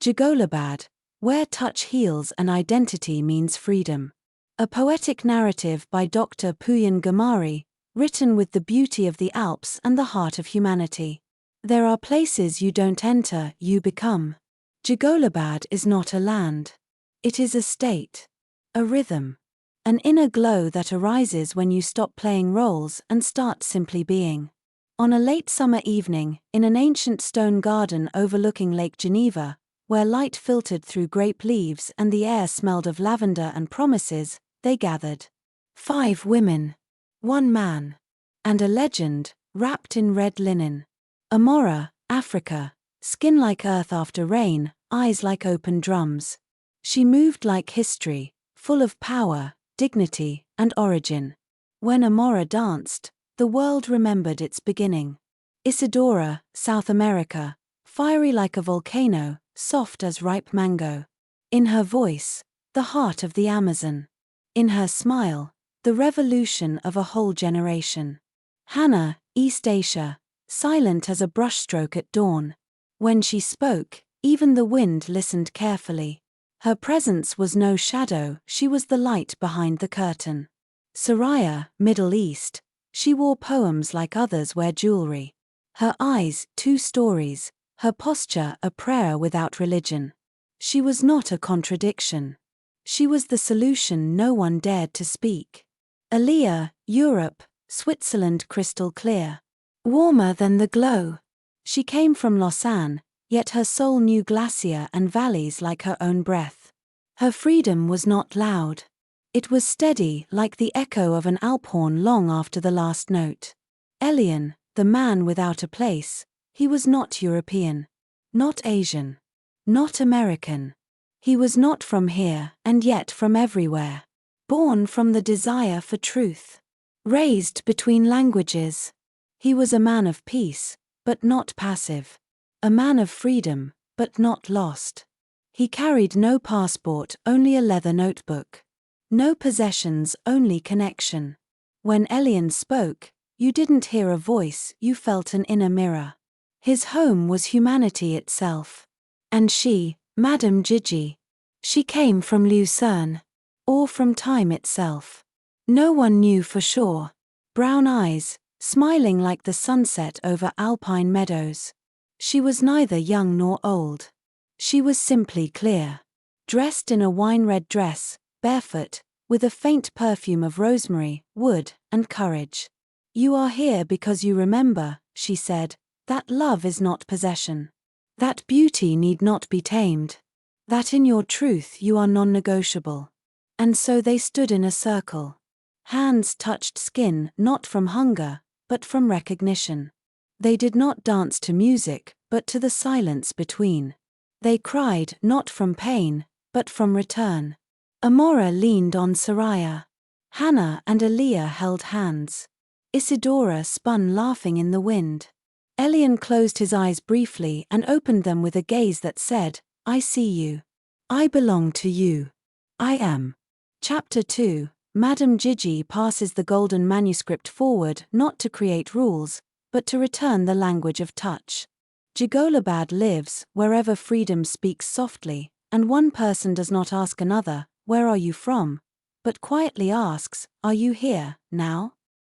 Jigolabad, where touch heals and identity means freedom. A poetic narrative by Dr. Pooyan Ghamari, written with the beauty of the Alps and the heart of humanity. There are places you don't enter, you become. Jigolabad is not a land. It is a state. A rhythm. An inner glow that arises when you stop playing roles and start simply being. On a late summer evening, in an ancient stone garden overlooking Lake Geneva, where light filtered through grape leaves and the air smelled of lavender and promises, they gathered. 5 women. 1 man. And a legend, wrapped in red linen. Amara, Africa, skin like earth after rain, eyes like open drums. She moved like history, full of power, dignity, and origin. When Amara danced, the world remembered its beginning. Isidora, South America, fiery like a volcano, soft as ripe mango. In her voice, the heart of the Amazon. In her smile, the revolution of a whole generation. Hana, East Asia, silent as a brushstroke at dawn. When she spoke, even the wind listened carefully. Her presence was no shadow, she was the light behind the curtain. Soraya, Middle East, she wore poems like others wear jewelry. Her eyes, 2 stories, her posture a prayer without religion. She was not a contradiction. She was the solution no one dared to speak. Aléa, Europe, Switzerland crystal clear. Warmer than the glow. She came from Lausanne, yet her soul knew glacier and valleys like her own breath. Her freedom was not loud. It was steady, like the echo of an alphorn long after the last note. Elian, the man without a place, he was not European. Not Asian. Not American. He was not from here, and yet from everywhere. Born from the desire for truth. Raised between languages. He was a man of peace, but not passive. A man of freedom, but not lost. He carried no passport, only a leather notebook. No possessions, only connection. When Elian spoke, you didn't hear a voice, you felt an inner mirror. His home was humanity itself. And she, Madame Gigi. She came from Lucerne. Or from time itself. No one knew for sure. Brown eyes, smiling like the sunset over alpine meadows. She was neither young nor old. She was simply clear. Dressed in a wine-red dress, barefoot, with a faint perfume of rosemary, wood, and courage. You are here because you remember, she said, that love is not possession. That beauty need not be tamed. That in your truth you are non-negotiable. And so they stood in a circle. Hands touched skin, not from hunger, but from recognition. They did not dance to music, but to the silence between. They cried not from pain, but from return. Amara leaned on Soraya. Hana and Aléa held hands. Isidora spun laughing in the wind. Elian closed his eyes briefly and opened them with a gaze that said, I see you. I belong to you. I am. Chapter 2. Madame Gigi passes the golden manuscript forward not to create rules, but to return the language of touch. Jigolabad lives wherever freedom speaks softly, and one person does not ask another, where are you from? But quietly asks, are you here, now?